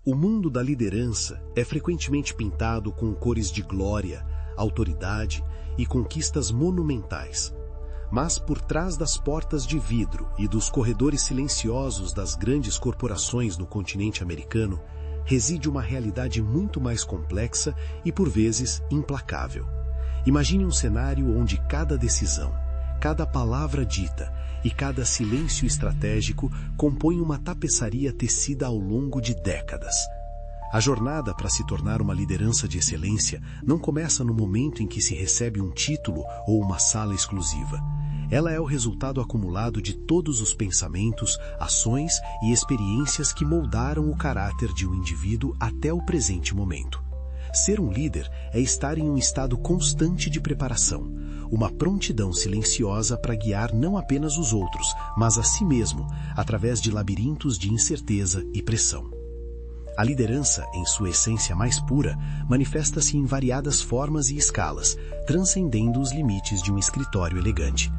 O mundo da liderança é frequentemente pintado com cores de glória, autoridade e conquistas monumentais. Mas por trás das portas de vidro e dos corredores silenciosos das grandes corporações no continente americano, reside uma realidade muito mais complexa e, por vezes, implacável. Imagine um cenário onde cada decisão, cada palavra dita e cada silêncio estratégico compõem uma tapeçaria tecida ao longo de décadas. A jornada para se tornar uma liderança de excelência não começa no momento em que se recebe um título ou uma sala exclusiva. Ela é o resultado acumulado de todos os pensamentos, ações e experiências que moldaram o caráter de um indivíduo até o presente momento. Ser um líder é estar em um estado constante de preparação, uma prontidão silenciosa para guiar não apenas os outros, mas a si mesmo, através de labirintos de incerteza e pressão. A liderança, em sua essência mais pura, manifesta-se em variadas formas e escalas, transcendendo os limites de um escritório elegante.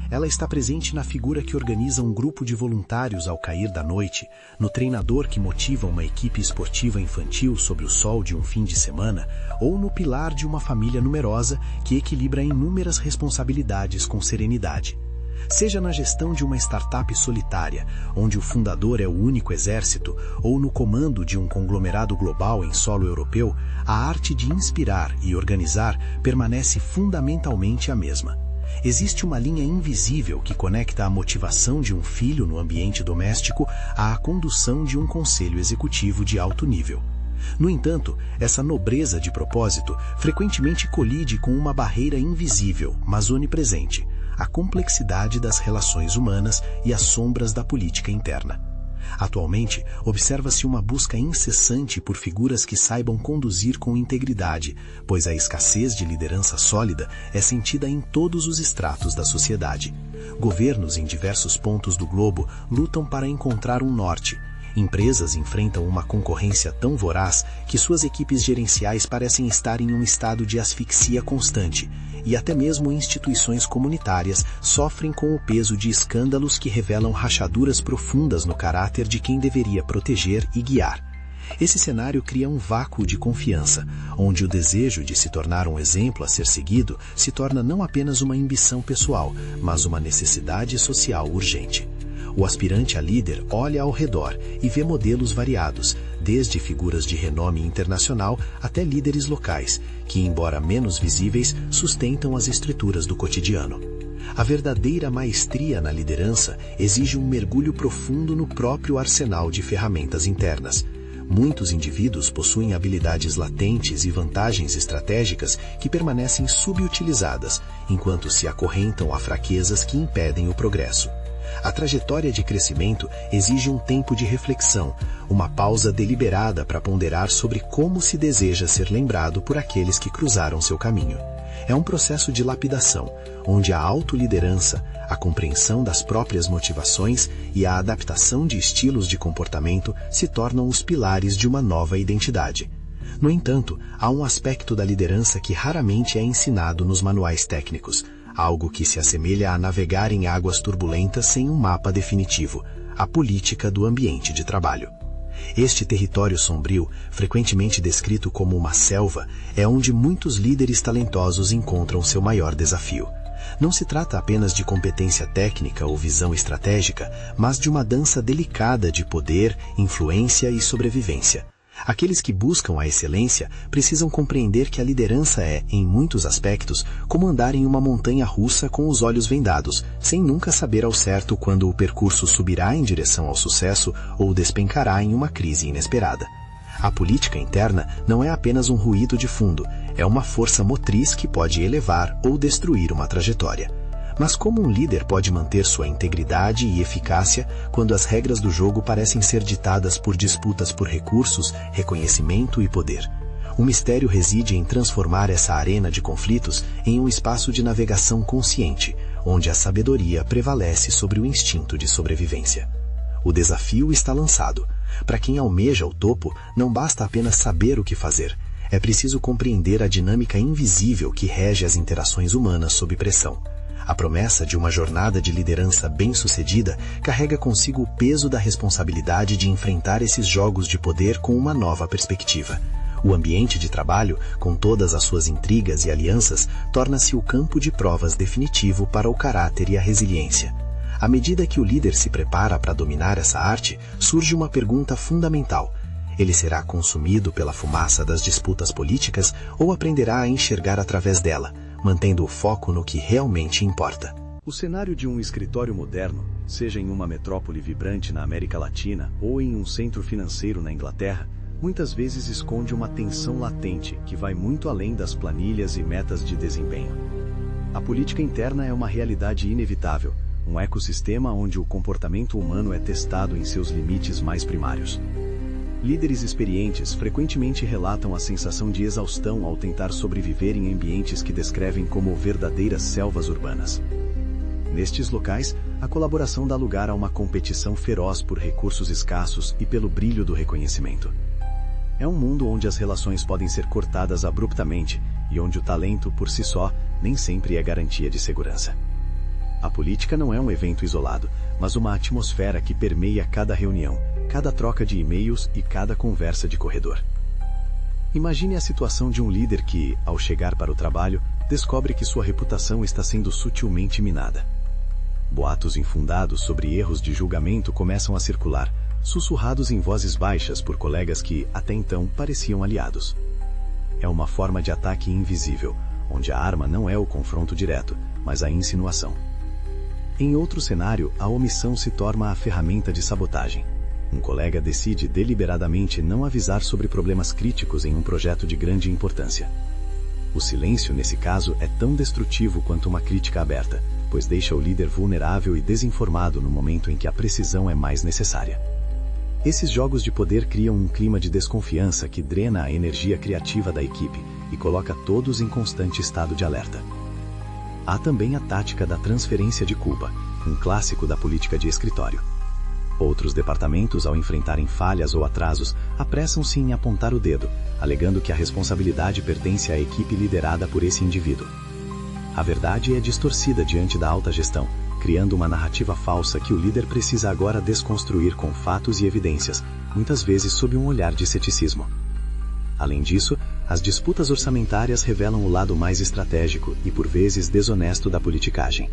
Ela está presente na figura que organiza um grupo de voluntários ao cair da noite, no treinador que motiva uma equipe esportiva infantil sob o sol de um fim de semana, ou no pilar de uma família numerosa que equilibra inúmeras responsabilidades com serenidade. Seja na gestão de uma startup solitária, onde o fundador é o único exército, ou no comando de um conglomerado global em solo europeu, a arte de inspirar e organizar permanece fundamentalmente a mesma. Existe uma linha invisível que conecta a motivação de um filho no ambiente doméstico à condução de um conselho executivo de alto nível. No entanto, essa nobreza de propósito frequentemente colide com uma barreira invisível, mas onipresente, a complexidade das relações humanas e as sombras da política interna. Atualmente, observa-se uma busca incessante por figuras que saibam conduzir com integridade, pois a escassez de liderança sólida é sentida em todos os estratos da sociedade. Governos em diversos pontos do globo lutam para encontrar um norte. Empresas enfrentam uma concorrência tão voraz que suas equipes gerenciais parecem estar em um estado de asfixia constante, e até mesmo instituições comunitárias sofrem com o peso de escândalos que revelam rachaduras profundas no caráter de quem deveria proteger e guiar. Esse cenário cria um vácuo de confiança, onde o desejo de se tornar um exemplo a ser seguido se torna não apenas uma ambição pessoal, mas uma necessidade social urgente. O aspirante a líder olha ao redor e vê modelos variados, desde figuras de renome internacional até líderes locais, que, embora menos visíveis, sustentam as estruturas do cotidiano. A verdadeira maestria na liderança exige um mergulho profundo no próprio arsenal de ferramentas internas. Muitos indivíduos possuem habilidades latentes e vantagens estratégicas que permanecem subutilizadas, enquanto se acorrentam a fraquezas que impedem o progresso. A trajetória de crescimento exige um tempo de reflexão, uma pausa deliberada para ponderar sobre como se deseja ser lembrado por aqueles que cruzaram seu caminho. É um processo de lapidação, onde a autoliderança, a compreensão das próprias motivações e a adaptação de estilos de comportamento se tornam os pilares de uma nova identidade. No entanto, há um aspecto da liderança que raramente é ensinado nos manuais técnicos, algo que se assemelha a navegar em águas turbulentas sem um mapa definitivo, a política do ambiente de trabalho. Este território sombrio, frequentemente descrito como uma selva, é onde muitos líderes talentosos encontram seu maior desafio. Não se trata apenas de competência técnica ou visão estratégica, mas de uma dança delicada de poder, influência e sobrevivência. Aqueles que buscam a excelência precisam compreender que a liderança é, em muitos aspectos, como andar em uma montanha russa com os olhos vendados, sem nunca saber ao certo quando o percurso subirá em direção ao sucesso ou despencará em uma crise inesperada. A política interna não é apenas um ruído de fundo, é uma força motriz que pode elevar ou destruir uma trajetória. Mas como um líder pode manter sua integridade e eficácia quando as regras do jogo parecem ser ditadas por disputas por recursos, reconhecimento e poder? O mistério reside em transformar essa arena de conflitos em um espaço de navegação consciente, onde a sabedoria prevalece sobre o instinto de sobrevivência. O desafio está lançado. Para quem almeja o topo, não basta apenas saber o que fazer. É preciso compreender a dinâmica invisível que rege as interações humanas sob pressão. A promessa de uma jornada de liderança bem-sucedida carrega consigo o peso da responsabilidade de enfrentar esses jogos de poder com uma nova perspectiva. O ambiente de trabalho, com todas as suas intrigas e alianças, torna-se o campo de provas definitivo para o caráter e a resiliência. À medida que o líder se prepara para dominar essa arte, surge uma pergunta fundamental. Ele será consumido pela fumaça das disputas políticas ou aprenderá a enxergar através dela, mantendo o foco no que realmente importa? O cenário de um escritório moderno, seja em uma metrópole vibrante na América Latina ou em um centro financeiro na Inglaterra, muitas vezes esconde uma tensão latente que vai muito além das planilhas e metas de desempenho. A política interna é uma realidade inevitável, um ecossistema onde o comportamento humano é testado em seus limites mais primários. Líderes experientes frequentemente relatam a sensação de exaustão ao tentar sobreviver em ambientes que descrevem como verdadeiras selvas urbanas. Nestes locais, a colaboração dá lugar a uma competição feroz por recursos escassos e pelo brilho do reconhecimento. É um mundo onde as relações podem ser cortadas abruptamente e onde o talento, por si só, nem sempre é garantia de segurança. A política não é um evento isolado, mas uma atmosfera que permeia cada reunião, cada troca de e-mails e cada conversa de corredor. Imagine a situação de um líder que, ao chegar para o trabalho, descobre que sua reputação está sendo sutilmente minada. Boatos infundados sobre erros de julgamento começam a circular, sussurrados em vozes baixas por colegas que, até então, pareciam aliados. É uma forma de ataque invisível, onde a arma não é o confronto direto, mas a insinuação. Em outro cenário, a omissão se torna a ferramenta de sabotagem. Um colega decide deliberadamente não avisar sobre problemas críticos em um projeto de grande importância. O silêncio, nesse caso, é tão destrutivo quanto uma crítica aberta, pois deixa o líder vulnerável e desinformado no momento em que a precisão é mais necessária. Esses jogos de poder criam um clima de desconfiança que drena a energia criativa da equipe e coloca todos em constante estado de alerta. Há também a tática da transferência de culpa, um clássico da política de escritório. Outros departamentos, ao enfrentarem falhas ou atrasos, apressam-se em apontar o dedo, alegando que a responsabilidade pertence à equipe liderada por esse indivíduo. A verdade é distorcida diante da alta gestão, criando uma narrativa falsa que o líder precisa agora desconstruir com fatos e evidências, muitas vezes sob um olhar de ceticismo. Além disso, as disputas orçamentárias revelam o lado mais estratégico e, por vezes, desonesto da politicagem.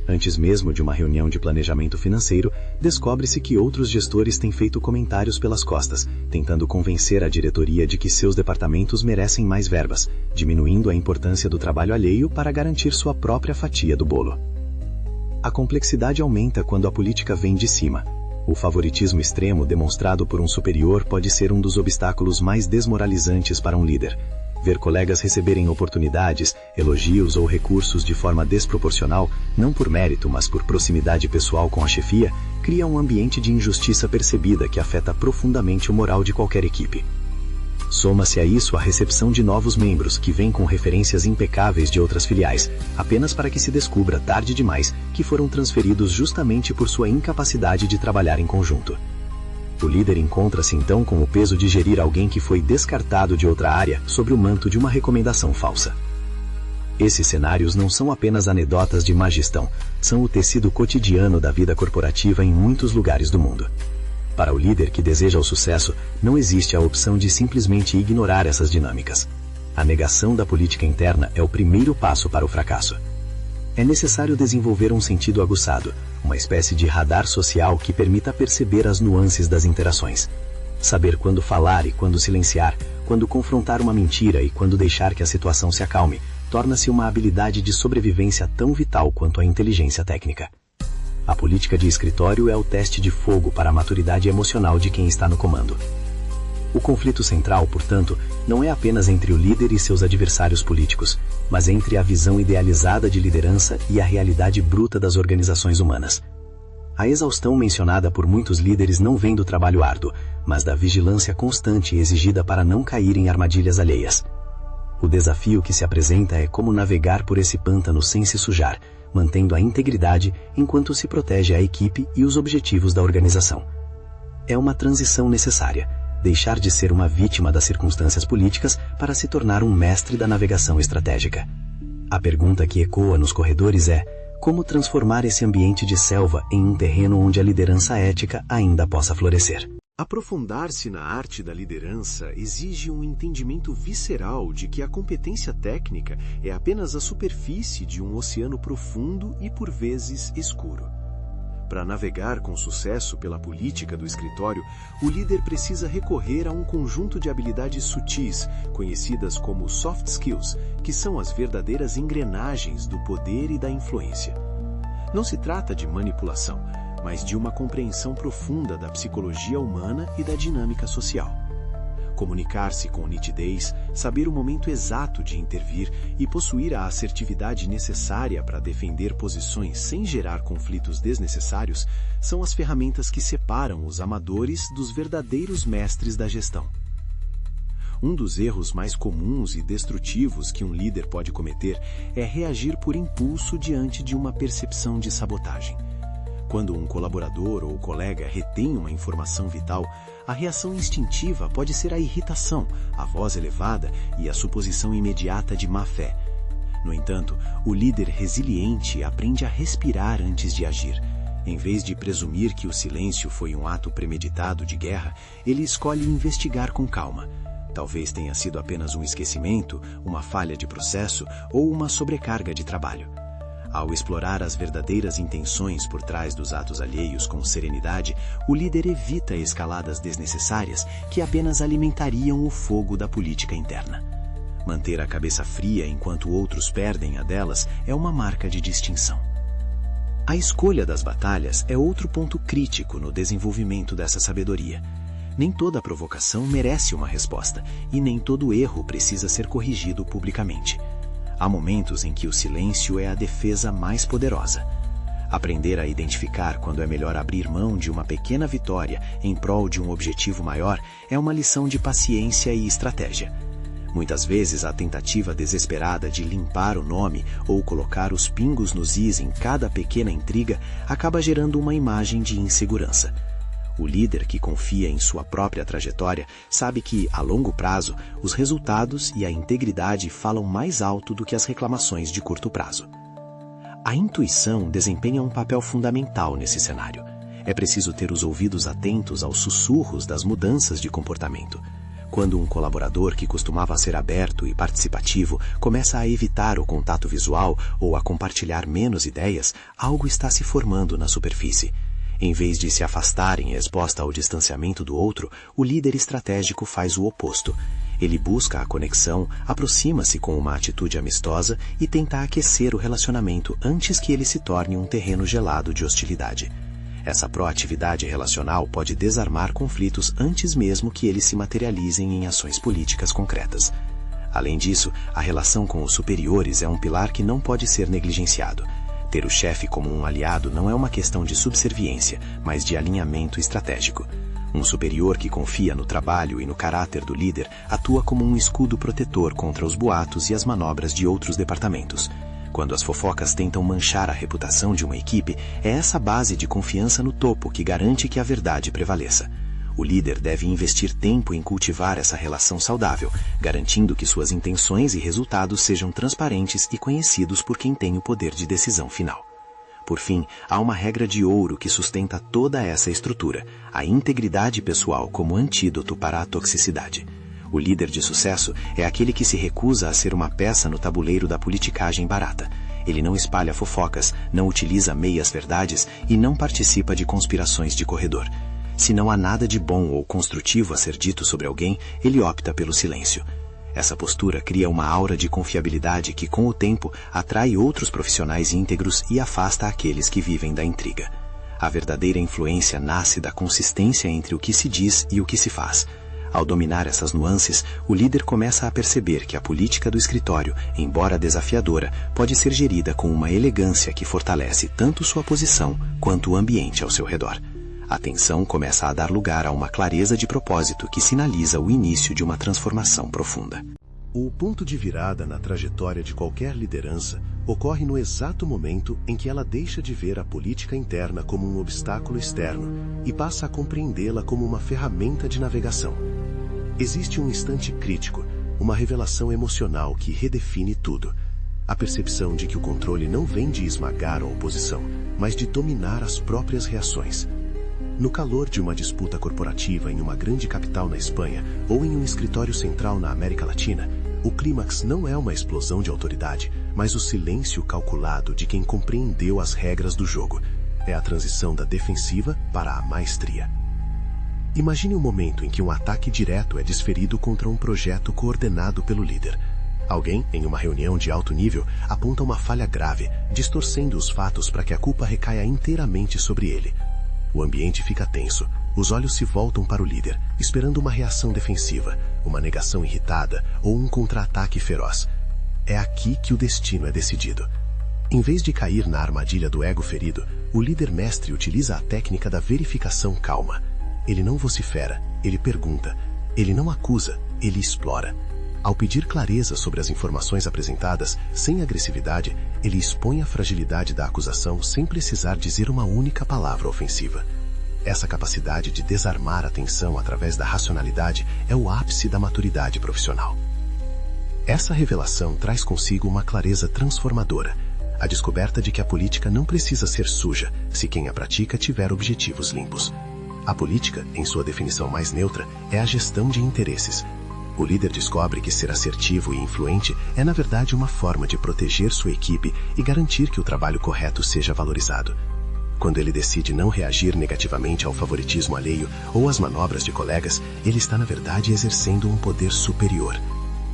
Antes mesmo de uma reunião de planejamento financeiro, descobre-se que outros gestores têm feito comentários pelas costas, tentando convencer a diretoria de que seus departamentos merecem mais verbas, diminuindo a importância do trabalho alheio para garantir sua própria fatia do bolo. A complexidade aumenta quando a política vem de cima. O favoritismo extremo demonstrado por um superior pode ser um dos obstáculos mais desmoralizantes para um líder. Ver colegas receberem oportunidades, elogios ou recursos de forma desproporcional, não por mérito, mas por proximidade pessoal com a chefia, cria um ambiente de injustiça percebida que afeta profundamente o moral de qualquer equipe. Soma-se a isso a recepção de novos membros que vêm com referências impecáveis de outras filiais, apenas para que se descubra tarde demais que foram transferidos justamente por sua incapacidade de trabalhar em conjunto. O líder encontra-se então com o peso de gerir alguém que foi descartado de outra área sob o manto de uma recomendação falsa. Esses cenários não são apenas anedotas de má gestão, são o tecido cotidiano da vida corporativa em muitos lugares do mundo. Para o líder que deseja o sucesso, não existe a opção de simplesmente ignorar essas dinâmicas. A negação da política interna é o primeiro passo para o fracasso. É necessário desenvolver um sentido aguçado, uma espécie de radar social que permita perceber as nuances das interações. Saber quando falar e quando silenciar, quando confrontar uma mentira e quando deixar que a situação se acalme, torna-se uma habilidade de sobrevivência tão vital quanto a inteligência técnica. A política de escritório é o teste de fogo para a maturidade emocional de quem está no comando. O conflito central, portanto, não é apenas entre o líder e seus adversários políticos, mas entre a visão idealizada de liderança e a realidade bruta das organizações humanas. A exaustão mencionada por muitos líderes não vem do trabalho árduo, mas da vigilância constante exigida para não cair em armadilhas alheias. O desafio que se apresenta é como navegar por esse pântano sem se sujar, mantendo a integridade enquanto se protege a equipe e os objetivos da organização. É uma transição necessária, deixar de ser uma vítima das circunstâncias políticas para se tornar um mestre da navegação estratégica. A pergunta que ecoa nos corredores é: como transformar esse ambiente de selva em um terreno onde a liderança ética ainda possa florescer? Aprofundar-se na arte da liderança exige um entendimento visceral de que a competência técnica é apenas a superfície de um oceano profundo e por vezes escuro. Para navegar com sucesso pela política do escritório, o líder precisa recorrer a um conjunto de habilidades sutis, conhecidas como soft skills, que são as verdadeiras engrenagens do poder e da influência. Não se trata de manipulação, mas de uma compreensão profunda da psicologia humana e da dinâmica social. Comunicar-se com nitidez, saber o momento exato de intervir e possuir a assertividade necessária para defender posições sem gerar conflitos desnecessários são as ferramentas que separam os amadores dos verdadeiros mestres da gestão. Um dos erros mais comuns e destrutivos que um líder pode cometer é reagir por impulso diante de uma percepção de sabotagem. Quando um colaborador ou colega retém uma informação vital, a reação instintiva pode ser a irritação, a voz elevada e a suposição imediata de má-fé. No entanto, o líder resiliente aprende a respirar antes de agir. Em vez de presumir que o silêncio foi um ato premeditado de guerra, ele escolhe investigar com calma. Talvez tenha sido apenas um esquecimento, uma falha de processo ou uma sobrecarga de trabalho. Ao explorar as verdadeiras intenções por trás dos atos alheios com serenidade, o líder evita escaladas desnecessárias que apenas alimentariam o fogo da política interna. Manter a cabeça fria enquanto outros perdem a delas é uma marca de distinção. A escolha das batalhas é outro ponto crítico no desenvolvimento dessa sabedoria. Nem toda provocação merece uma resposta, e nem todo erro precisa ser corrigido publicamente. Há momentos em que o silêncio é a defesa mais poderosa. Aprender a identificar quando é melhor abrir mão de uma pequena vitória em prol de um objetivo maior é uma lição de paciência e estratégia. Muitas vezes a tentativa desesperada de limpar o nome ou colocar os pingos nos is em cada pequena intriga acaba gerando uma imagem de insegurança. O líder que confia em sua própria trajetória sabe que, a longo prazo, os resultados e a integridade falam mais alto do que as reclamações de curto prazo. A intuição desempenha um papel fundamental nesse cenário. É preciso ter os ouvidos atentos aos sussurros das mudanças de comportamento. Quando um colaborador que costumava ser aberto e participativo começa a evitar o contato visual ou a compartilhar menos ideias, algo está se formando na superfície. Em vez de se afastar em resposta ao distanciamento do outro, o líder estratégico faz o oposto. Ele busca a conexão, aproxima-se com uma atitude amistosa e tenta aquecer o relacionamento antes que ele se torne um terreno gelado de hostilidade. Essa proatividade relacional pode desarmar conflitos antes mesmo que eles se materializem em ações políticas concretas. Além disso, a relação com os superiores é um pilar que não pode ser negligenciado. Ter o chefe como um aliado não é uma questão de subserviência, mas de alinhamento estratégico. Um superior que confia no trabalho e no caráter do líder atua como um escudo protetor contra os boatos e as manobras de outros departamentos. Quando as fofocas tentam manchar a reputação de uma equipe, é essa base de confiança no topo que garante que a verdade prevaleça. O líder deve investir tempo em cultivar essa relação saudável, garantindo que suas intenções e resultados sejam transparentes e conhecidos por quem tem o poder de decisão final. Por fim, há uma regra de ouro que sustenta toda essa estrutura: a integridade pessoal como antídoto para a toxicidade. O líder de sucesso é aquele que se recusa a ser uma peça no tabuleiro da politicagem barata. Ele não espalha fofocas, não utiliza meias-verdades e não participa de conspirações de corredor. Se não há nada de bom ou construtivo a ser dito sobre alguém, ele opta pelo silêncio. Essa postura cria uma aura de confiabilidade que, com o tempo, atrai outros profissionais íntegros e afasta aqueles que vivem da intriga. A verdadeira influência nasce da consistência entre o que se diz e o que se faz. Ao dominar essas nuances, o líder começa a perceber que a política do escritório, embora desafiadora, pode ser gerida com uma elegância que fortalece tanto sua posição quanto o ambiente ao seu redor. A tensão começa a dar lugar a uma clareza de propósito que sinaliza o início de uma transformação profunda. O ponto de virada na trajetória de qualquer liderança ocorre no exato momento em que ela deixa de ver a política interna como um obstáculo externo e passa a compreendê-la como uma ferramenta de navegação. Existe um instante crítico, uma revelação emocional que redefine tudo. A percepção de que o controle não vem de esmagar a oposição, mas de dominar as próprias reações. No calor de uma disputa corporativa em uma grande capital na Espanha ou em um escritório central na América Latina, o clímax não é uma explosão de autoridade, mas o silêncio calculado de quem compreendeu as regras do jogo. É a transição da defensiva para a maestria. Imagine um momento em que um ataque direto é desferido contra um projeto coordenado pelo líder. Alguém, em uma reunião de alto nível, aponta uma falha grave, distorcendo os fatos para que a culpa recaia inteiramente sobre ele. O ambiente fica tenso. Os olhos se voltam para o líder, esperando uma reação defensiva, uma negação irritada ou um contra-ataque feroz. É aqui que o destino é decidido. Em vez de cair na armadilha do ego ferido, o líder mestre utiliza a técnica da verificação calma. Ele não vocifera, ele pergunta. Ele não acusa, ele explora. Ao pedir clareza sobre as informações apresentadas, sem agressividade, ele expõe a fragilidade da acusação sem precisar dizer uma única palavra ofensiva. Essa capacidade de desarmar a tensão através da racionalidade é o ápice da maturidade profissional. Essa revelação traz consigo uma clareza transformadora, a descoberta de que a política não precisa ser suja se quem a pratica tiver objetivos limpos. A política, em sua definição mais neutra, é a gestão de interesses. O líder descobre que ser assertivo e influente é, na verdade, uma forma de proteger sua equipe e garantir que o trabalho correto seja valorizado. Quando ele decide não reagir negativamente ao favoritismo alheio ou às manobras de colegas, ele está, na verdade, exercendo um poder superior.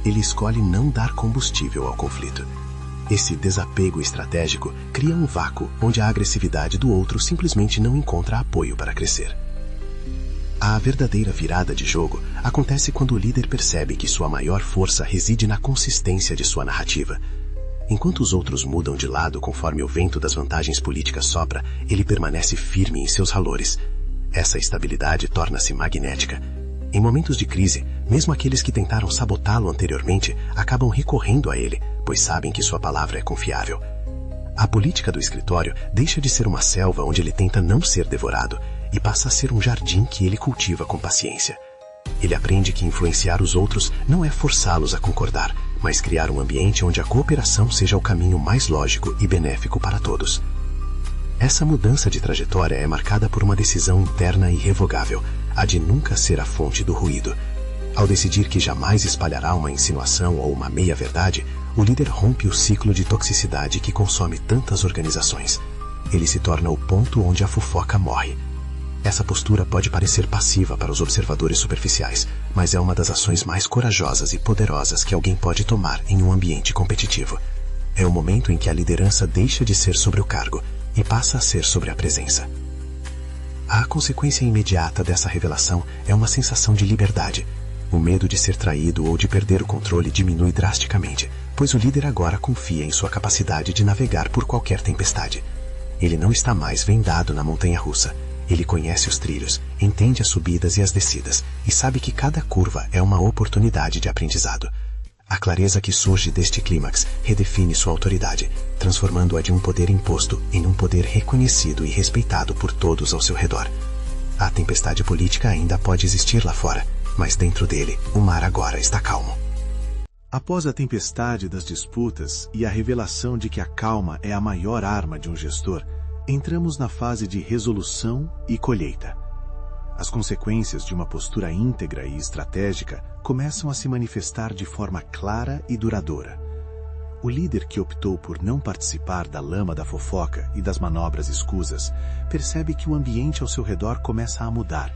Ele escolhe não dar combustível ao conflito. Esse desapego estratégico cria um vácuo onde a agressividade do outro simplesmente não encontra apoio para crescer. A verdadeira virada de jogo acontece quando o líder percebe que sua maior força reside na consistência de sua narrativa. Enquanto os outros mudam de lado conforme o vento das vantagens políticas sopra, ele permanece firme em seus valores. Essa estabilidade torna-se magnética. Em momentos de crise, mesmo aqueles que tentaram sabotá-lo anteriormente acabam recorrendo a ele, pois sabem que sua palavra é confiável. A política do escritório deixa de ser uma selva onde ele tenta não ser devorado e passa a ser um jardim que ele cultiva com paciência. Ele aprende que influenciar os outros não é forçá-los a concordar, mas criar um ambiente onde a cooperação seja o caminho mais lógico e benéfico para todos. Essa mudança de trajetória é marcada por uma decisão interna irrevogável, a de nunca ser a fonte do ruído. Ao decidir que jamais espalhará uma insinuação ou uma meia-verdade, o líder rompe o ciclo de toxicidade que consome tantas organizações. Ele se torna o ponto onde a fofoca morre. Essa postura pode parecer passiva para os observadores superficiais, mas é uma das ações mais corajosas e poderosas que alguém pode tomar em um ambiente competitivo. É o momento em que a liderança deixa de ser sobre o cargo e passa a ser sobre a presença. A consequência imediata dessa revelação é uma sensação de liberdade. O medo de ser traído ou de perder o controle diminui drasticamente, pois o líder agora confia em sua capacidade de navegar por qualquer tempestade. Ele não está mais vendado na montanha-russa. Ele conhece os trilhos, entende as subidas e as descidas, e sabe que cada curva é uma oportunidade de aprendizado. A clareza que surge deste clímax redefine sua autoridade, transformando-a de um poder imposto em um poder reconhecido e respeitado por todos ao seu redor. A tempestade política ainda pode existir lá fora, mas dentro dele, o mar agora está calmo. Após a tempestade das disputas e a revelação de que a calma é a maior arma de um gestor, entramos na fase de resolução e colheita. As consequências de uma postura íntegra e estratégica começam a se manifestar de forma clara e duradoura. O líder que optou por não participar da lama da fofoca e das manobras escusas percebe que o ambiente ao seu redor começa a mudar,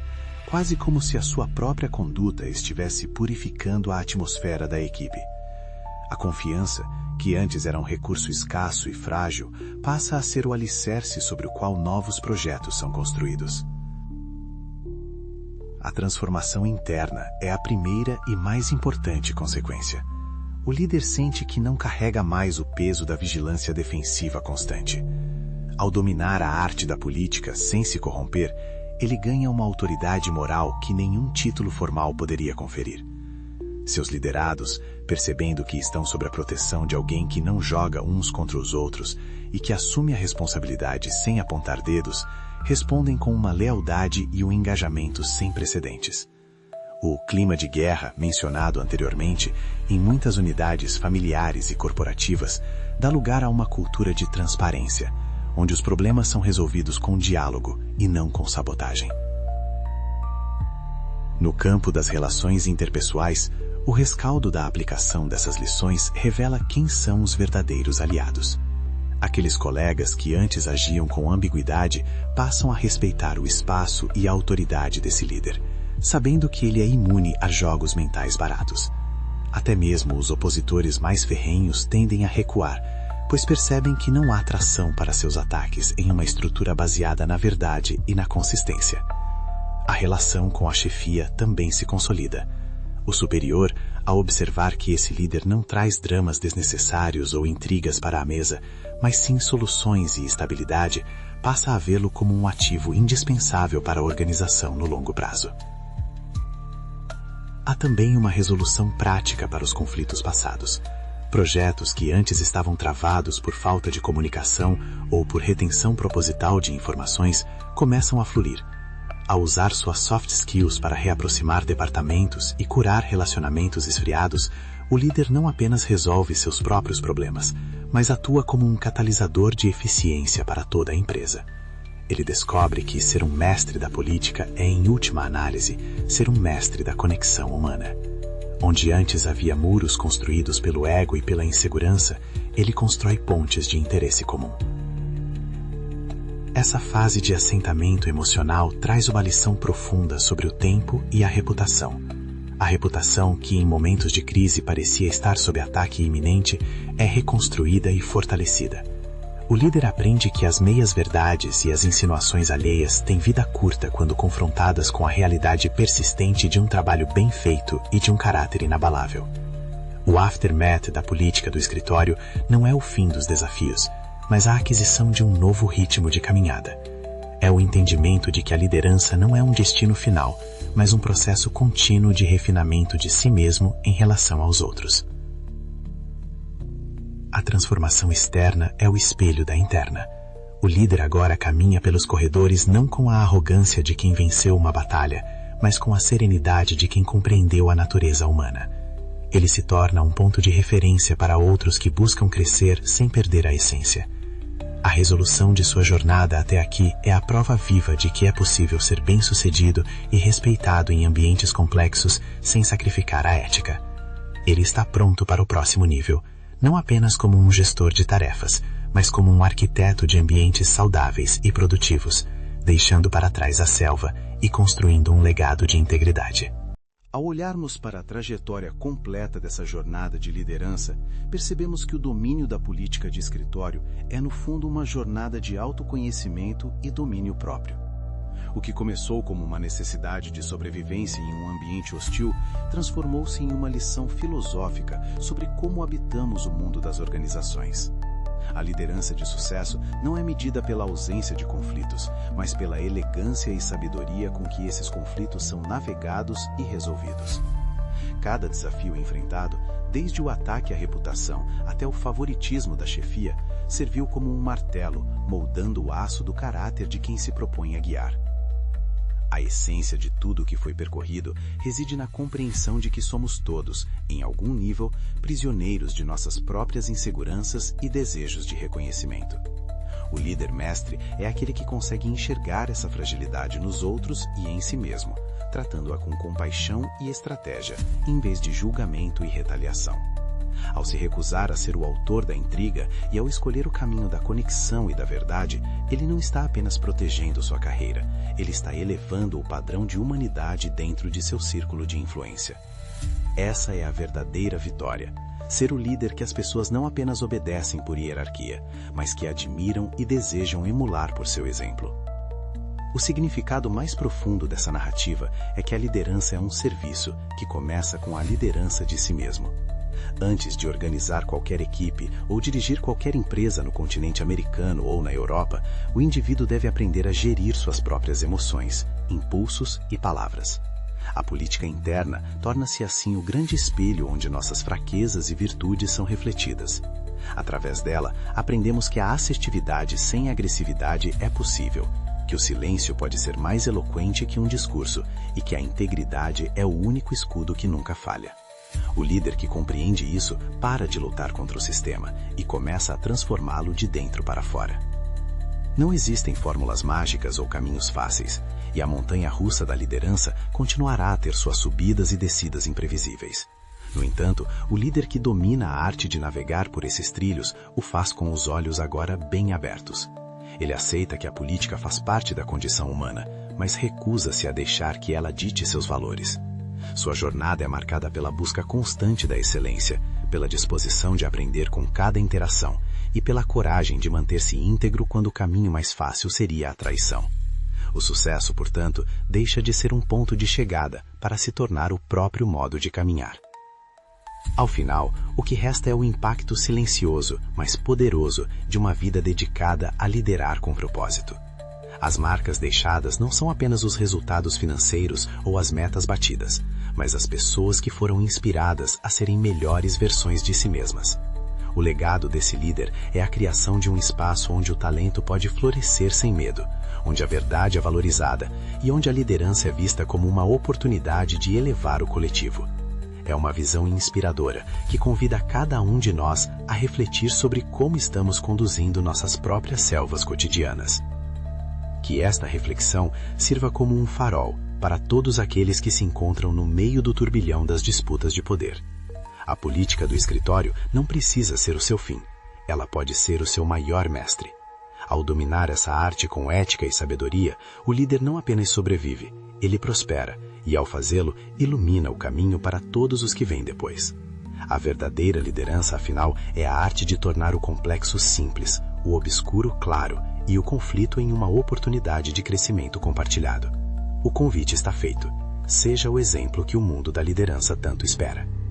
quase como se a sua própria conduta estivesse purificando a atmosfera da equipe. A confiança, que antes era um recurso escasso e frágil, passa a ser o alicerce sobre o qual novos projetos são construídos. A transformação interna é a primeira e mais importante consequência. O líder sente que não carrega mais o peso da vigilância defensiva constante. Ao dominar a arte da política sem se corromper, ele ganha uma autoridade moral que nenhum título formal poderia conferir. Seus liderados, percebendo que estão sob a proteção de alguém que não joga uns contra os outros e que assume a responsabilidade sem apontar dedos, respondem com uma lealdade e um engajamento sem precedentes. O clima de guerra, mencionado anteriormente, em muitas unidades familiares e corporativas, dá lugar a uma cultura de transparência, onde os problemas são resolvidos com diálogo e não com sabotagem. No campo das relações interpessoais, o rescaldo da aplicação dessas lições revela quem são os verdadeiros aliados. Aqueles colegas que antes agiam com ambiguidade passam a respeitar o espaço e a autoridade desse líder, sabendo que ele é imune a jogos mentais baratos. Até mesmo os opositores mais ferrenhos tendem a recuar, pois percebem que não há tração para seus ataques em uma estrutura baseada na verdade e na consistência. A relação com a chefia também se consolida. O superior, ao observar que esse líder não traz dramas desnecessários ou intrigas para a mesa, mas sim soluções e estabilidade, passa a vê-lo como um ativo indispensável para a organização no longo prazo. Há também uma resolução prática para os conflitos passados. Projetos que antes estavam travados por falta de comunicação ou por retenção proposital de informações começam a fluir. Ao usar suas soft skills para reaproximar departamentos e curar relacionamentos esfriados, o líder não apenas resolve seus próprios problemas, mas atua como um catalisador de eficiência para toda a empresa. Ele descobre que ser um mestre da política é, em última análise, ser um mestre da conexão humana. Onde antes havia muros construídos pelo ego e pela insegurança, ele constrói pontes de interesse comum. Essa fase de assentamento emocional traz uma lição profunda sobre o tempo e a reputação. A reputação, que em momentos de crise parecia estar sob ataque iminente, é reconstruída e fortalecida. O líder aprende que as meias-verdades e as insinuações alheias têm vida curta quando confrontadas com a realidade persistente de um trabalho bem feito e de um caráter inabalável. O aftermath da política do escritório não é o fim dos desafios, mas a aquisição de um novo ritmo de caminhada. É o entendimento de que a liderança não é um destino final, mas um processo contínuo de refinamento de si mesmo em relação aos outros. A transformação externa é o espelho da interna. O líder agora caminha pelos corredores não com a arrogância de quem venceu uma batalha, mas com a serenidade de quem compreendeu a natureza humana. Ele se torna um ponto de referência para outros que buscam crescer sem perder a essência. A resolução de sua jornada até aqui é a prova viva de que é possível ser bem-sucedido e respeitado em ambientes complexos sem sacrificar a ética. Ele está pronto para o próximo nível, não apenas como um gestor de tarefas, mas como um arquiteto de ambientes saudáveis e produtivos, deixando para trás a selva e construindo um legado de integridade. Ao olharmos para a trajetória completa dessa jornada de liderança, percebemos que o domínio da política de escritório é, no fundo, uma jornada de autoconhecimento e domínio próprio. O que começou como uma necessidade de sobrevivência em um ambiente hostil, transformou-se em uma lição filosófica sobre como habitamos o mundo das organizações. A liderança de sucesso não é medida pela ausência de conflitos, mas pela elegância e sabedoria com que esses conflitos são navegados e resolvidos. Cada desafio enfrentado, desde o ataque à reputação até o favoritismo da chefia, serviu como um martelo, moldando o aço do caráter de quem se propõe a guiar. A essência de tudo o que foi percorrido reside na compreensão de que somos todos, em algum nível, prisioneiros de nossas próprias inseguranças e desejos de reconhecimento. O líder mestre é aquele que consegue enxergar essa fragilidade nos outros e em si mesmo, tratando-a com compaixão e estratégia, em vez de julgamento e retaliação. Ao se recusar a ser o autor da intriga e ao escolher o caminho da conexão e da verdade, ele não está apenas protegendo sua carreira, ele está elevando o padrão de humanidade dentro de seu círculo de influência. Essa é a verdadeira vitória. Ser o líder que as pessoas não apenas obedecem por hierarquia, mas que admiram e desejam emular por seu exemplo. O significado mais profundo dessa narrativa é que a liderança é um serviço que começa com a liderança de si mesmo. Antes de organizar qualquer equipe ou dirigir qualquer empresa no continente americano ou na Europa, o indivíduo deve aprender a gerir suas próprias emoções, impulsos e palavras. A política interna torna-se assim o grande espelho onde nossas fraquezas e virtudes são refletidas. Através dela, aprendemos que a assertividade sem agressividade é possível. que o silêncio pode ser mais eloquente que um discurso e que a integridade é o único escudo que nunca falha. O líder que compreende isso para de lutar contra o sistema e começa a transformá-lo de dentro para fora. Não existem fórmulas mágicas ou caminhos fáceis, e a montanha-russa da liderança continuará a ter suas subidas e descidas imprevisíveis. No entanto, o líder que domina a arte de navegar por esses trilhos o faz com os olhos agora bem abertos. Ele aceita que a política faz parte da condição humana, mas recusa-se a deixar que ela dite seus valores. Sua jornada é marcada pela busca constante da excelência, pela disposição de aprender com cada interação e pela coragem de manter-se íntegro quando o caminho mais fácil seria a traição. O sucesso, portanto, deixa de ser um ponto de chegada para se tornar o próprio modo de caminhar. Ao final, o que resta é o impacto silencioso, mas poderoso, de uma vida dedicada a liderar com propósito. As marcas deixadas não são apenas os resultados financeiros ou as metas batidas, mas as pessoas que foram inspiradas a serem melhores versões de si mesmas. O legado desse líder é a criação de um espaço onde o talento pode florescer sem medo, onde a verdade é valorizada e onde a liderança é vista como uma oportunidade de elevar o coletivo. É uma visão inspiradora que convida cada um de nós a refletir sobre como estamos conduzindo nossas próprias selvas cotidianas. Que esta reflexão sirva como um farol para todos aqueles que se encontram no meio do turbilhão das disputas de poder. A política do escritório não precisa ser o seu fim, ela pode ser o seu maior mestre. Ao dominar essa arte com ética e sabedoria, o líder não apenas sobrevive, ele prospera e, ao fazê-lo, ilumina o caminho para todos os que vêm depois. A verdadeira liderança, afinal, é a arte de tornar o complexo simples, o obscuro claro e o conflito em uma oportunidade de crescimento compartilhado. O convite está feito. Seja o exemplo que o mundo da liderança tanto espera.